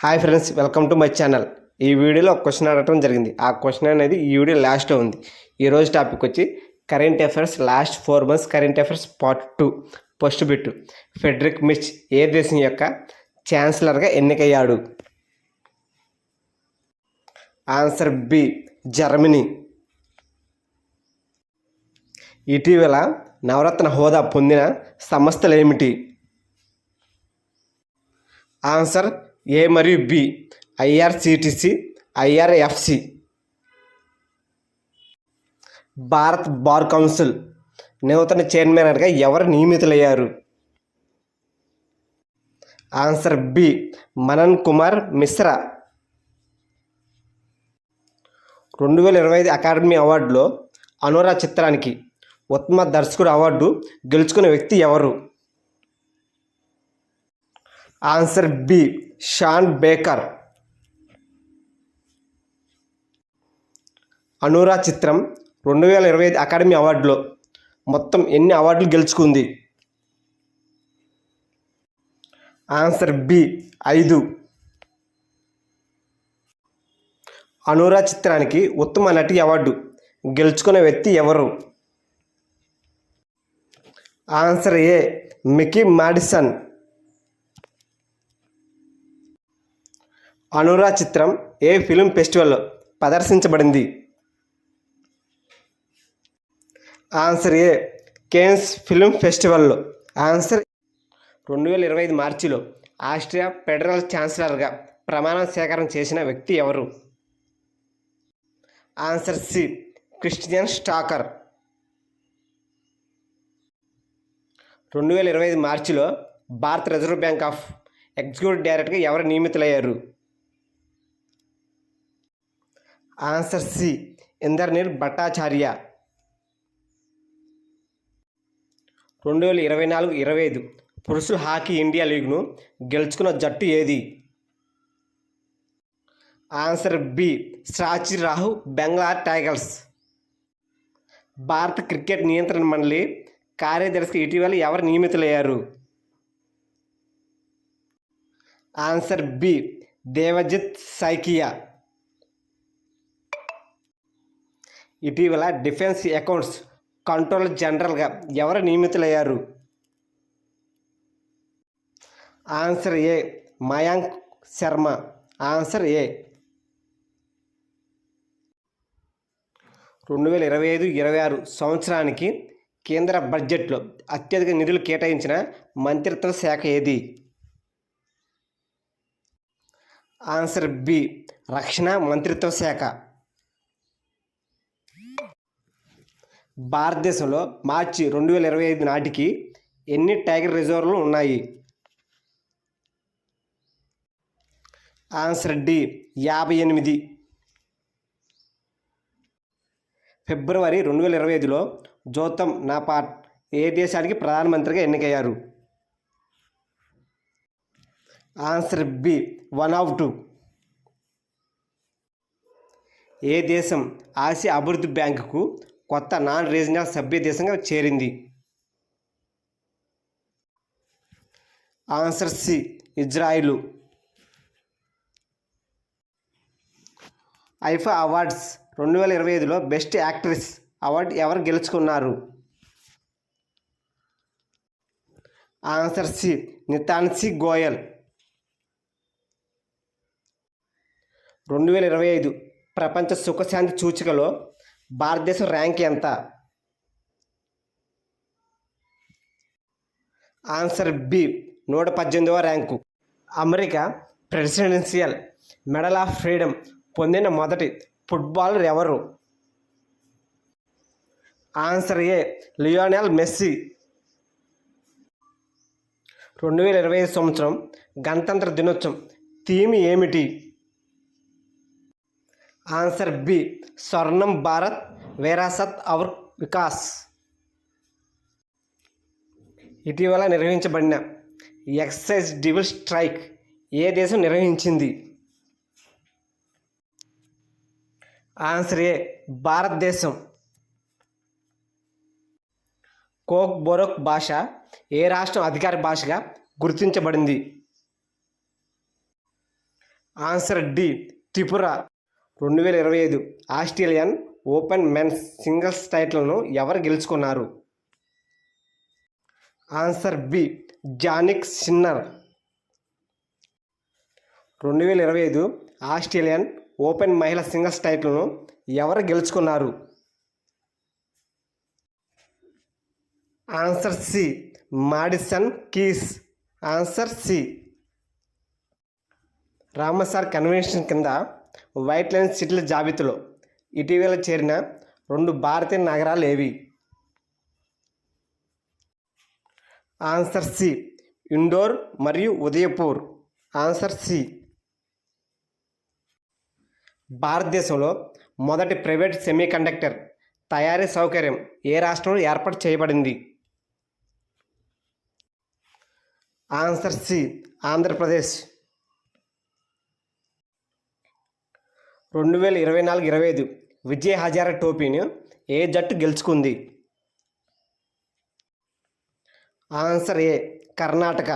Hi friends, welcome to my channel. ఈ వీడియోలో ఒక క్వశ్చన్ అడగడం జరిగింది. ఆ క్వశ్చన్ అనేది ఈ వీడియో లాస్ట్లో ఉంది. ఈరోజు టాపిక్ వచ్చి current affairs last 4 months current affairs part 2 first bit. Frederick మిచ్ ఏ దేశం యొక్క ఛాన్సలర్గా ఎన్నికయ్యాడు? Answer B, Germany. ఇటీవల నవరత్న హోదా పొందిన సంస్థలు ఏమిటి? ఆన్సర్ ఏ మరియు B, IRCTC, IRFC. Bharat bar council నూతన చైర్మన్గా ఎవరు నియమితులయ్యారు? Answer B, Manan Kumar Mishra. 2025 academy అవార్డులో అనురా చిత్రానికి ఉత్తమ దర్శకుడు అవార్డు గెలుచుకున్న వ్యక్తి ఎవరు? Answer B, Sean Baker. Anora చిత్రం 2025 అకాడమీ అవార్డులో మొత్తం ఎన్ని అవార్డులు గెలుచుకుంది? Answer B, 5. అనురా చిత్రానికి ఉత్తమ నటి అవార్డు గెలుచుకున్న వ్యక్తి ఎవరు? ఆన్సర్ ఏ, మికీ మాడిసన్. అనురా చిత్రం a film ఫెస్టివల్లో ప్రదర్శించబడింది? Answer A, Cannes film ఫెస్టివల్లో. Answer 2025 మార్చిలో ఆస్ట్రియా ఫెడరల్ ఛాన్సలర్గా ప్రమాణ స్వీకారం చేసిన వ్యక్తి ఎవరు? Answer C, Christian స్టాకర్. 2025 మార్చిలో భారత రిజర్వ్ బ్యాంక్ ఆఫ్ ఎగ్జిక్యూటివ్ డైరెక్టర్గా ఎవరు నియమితులయ్యారు? Answer C, ఇందర్నీల్ Bhattacharya. 2024-25 పురుషుల హాకీ ఇండియా లీగ్ను గెలుచుకున్న జట్టు ఏది? ఆన్సర్ బి, సాచి రాహు బెంగాళూరు టైగర్స్. భారత క్రికెట్ నియంత్రణ మండలి కార్యదర్శిగా ఇటీవల ఎవరు నియమితులయ్యారు? Answer B, Devajit Saikia. ఇటీవల డిఫెన్స్ అకౌంట్స్ కంట్రోలర్ జనరల్గా ఎవరు నియమితులయ్యారు? Answer A, Mayank Sharma. Answer A. 2025-26 సంవత్సరానికి కేంద్ర బడ్జెట్లో అత్యధిక నిధులు కేటాయించిన మంత్రిత్వ శాఖ ఏది? ఆన్సర్ బి, రక్షణ మంత్రిత్వ శాఖ. భారతదేశంలో మార్చి 2025 నాటికి ఎన్ని టైగర్ రిజర్వ్లు ఉన్నాయి? Answer D, 58. ఫిబ్రవరి 2025లో జోతం నాపాట్ ఏ దేశానికి ప్రధానమంత్రిగా ఎన్నికయ్యారు? Answer B, వనావ్టు. ఏ దేశం ఆసియా అభివృద్ధి బ్యాంకుకు కొత్త నాన్ రీజనల్ సభ్య దేశంగా చేరింది? Answer C, Israel. IIFA awards 2025లో బెస్ట్ యాక్ట్రెస్ అవార్డు ఎవరు గెలుచుకున్నారు? Answer C, నితాన్సి Goyal. 2025 ప్రపంచ సుఖశాంతి సూచికలో భారతదేశం ర్యాంక్ ఎంత? ఆన్సర్ బి, 118వ rank. America presidential medal of freedom పొందిన మొదటి ఫుట్బాలర్ ఎవరు? ఆన్సర్ ఏ, లియోనెల్ మెస్సీ. 2025 సంవత్సరం గణతంత్ర దినోత్సవం థీమ్ ఏమిటి? ఆన్సర్ బి, స్వర్ణం భారత్ విరాసత్ ఔర్ వికాస్. ఇటీవల నిర్వహించబడిన ఎక్సైజ్ డివిల్ స్ట్రైక్ ఏ దేశం నిర్వహించింది? ఆన్సర్ ఏ, భారతదేశం. కోక్ బొరోక్ భాష ఏ రాష్ట్రం అధికార భాషగా గుర్తించబడింది? Answer D Tripura. 2025 Australian Open men's singles టైటిల్ను ఎవరు గెలుచుకున్నారు? Answer B Jannik Sinner. 2025 Australian Open మహిళా సింగిల్స్ టైటిల్ను ఎవరు గెలుచుకున్నారు? Answer C Madison Keys. Answer C. Ramsar convention కింద వైట్ లైన్ సిటీల జాబితాలో ఇటీవల చేరిన 2 భారతీయ నగరాలు ఏవి? ఆన్సర్ సి ఇండోర్ మరియు ఉదయపూర్. Answer C. భారతదేశంలో మొదటి ప్రైవేట్ సెమీకండక్టర్ తయారీ సౌకర్యం ఏ రాష్ట్రంలో ఏర్పాటు చేయబడింది? Answer C Andhra Pradesh. 2024-25 విజయ్ హజారే ట్రోఫీని ఏ జట్టు గెలుచుకుంది? ఆన్సర్ ఏ కర్ణాటక.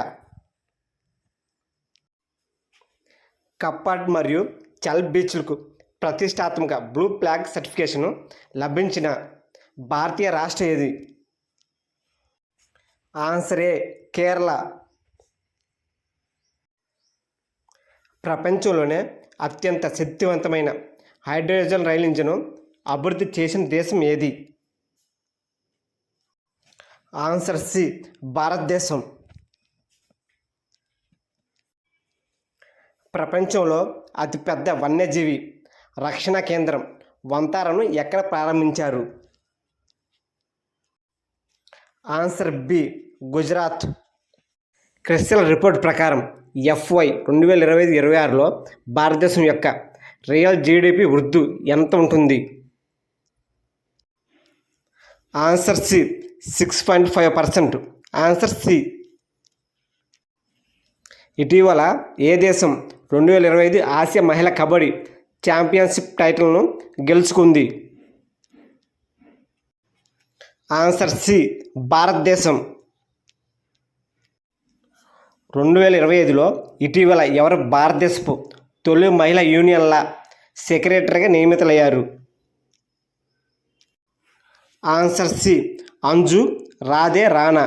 కప్పాడ్ మరియు చల్ బీచ్లకు ప్రతిష్టాత్మక బ్లూ ఫ్లాగ్ సర్టిఫికేషన్ లభించిన భారతీయ రాష్ట్రం ఏది? ఆన్సర్ ఏ కేరళ. ప్రపంచంలోనే అత్యంత శక్తివంతమైన హైడ్రోజన్ రైలు ఇంజిన్ అభివృద్ధి చేసిన దేశం ఏది? ఆన్సర్ సి భారతదేశం. ప్రపంచంలో అతిపెద్ద వన్యజీవి రక్షణ కేంద్రం వంతారను ఎక్కడ ప్రారంభించారు? Answer B Gujarat. CRISIL report ప్రకారం FY 2025-26లో భారతదేశం యొక్క రియల్ జీడిపి వృద్ధి ఎంత ఉంటుంది? Answer C 6.5%. Answer C. ఇటీవల ఏ దేశం 2025 ఆసియా మహిళా కబడ్డీ ఛాంపియన్షిప్ టైటిల్ను గెలుచుకుంది? ఆన్సర్ సి భారతదేశం. 2025లో ఇటీవల ఎవరు భారతదేశపు తొలి మహిళా యూనియన్ల సెక్రటరీగా నియమితులయ్యారు? Answer C Anju Radhe Rana.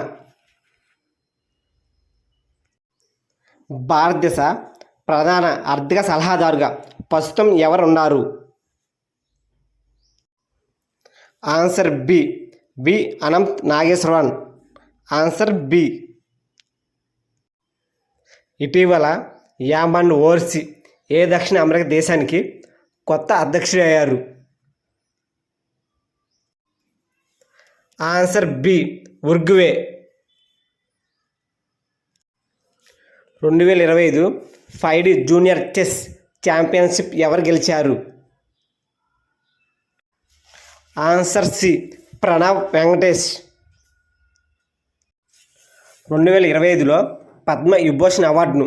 భారతదేశ ప్రధాన ఆర్థిక సలహాదారుగా ప్రస్తుతం ఎవరున్నారు? Answer B Anant Nageswaran. Answer B. ఇటీవల యామన్ ఓర్సి ఏ దక్షిణ అమెరికా దేశానికి కొత్త అధ్యక్షుడు అయ్యారు? Answer B Uruguay. 2025 FIDE junior chess championship ఎవరు గెలిచారు? Answer C Pranav Venkatesh. 2025లో పద్మ విభూషణ్ అవార్డును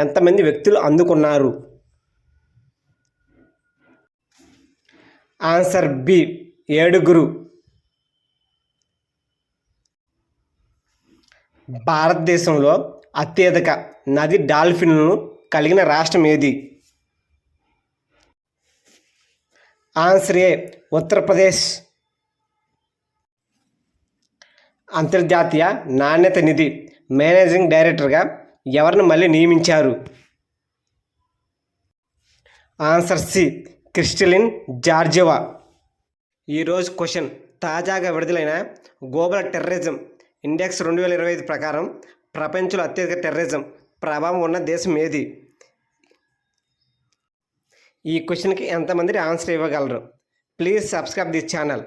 ఎంతమంది వ్యక్తులు అందుకున్నారు? Answer B 7. భారతదేశంలో అత్యధిక నది డాల్ఫిన్లను కలిగిన రాష్ట్రం ఏది? Answer A Uttar Pradesh. అంతర్జాతీయ నాణ్యత నిధి మేనేజింగ్ డైరెక్టర్గా ఎవరిని మళ్ళీ నియమించారు? Answer C Kristalina Georgieva. ఈరోజు క్వశ్చన్: తాజాగా విడుదలైన గ్లోబల్ టెర్రరిజం ఇండెక్స్ 2025 ప్రకారం ప్రపంచంలో అత్యధిక టెర్రరిజం ప్రభావం ఉన్న దేశం ఏది? ఈ క్వశ్చన్కి ఎంతమంది ఆన్సర్ ఇవ్వగలరు? Please subscribe this channel.